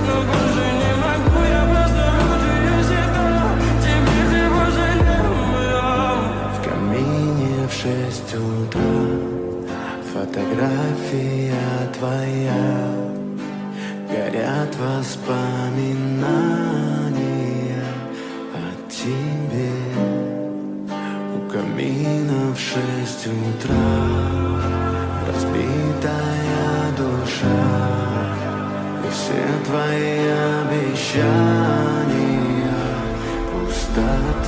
но больше не могу. Я просто мучаю себя, теперь ты пожалел. В камине в 6 утра фотография твоя, горят воспоминания о тебе. У камина в 6 утра разбитая душа, и все твои обещания пустота.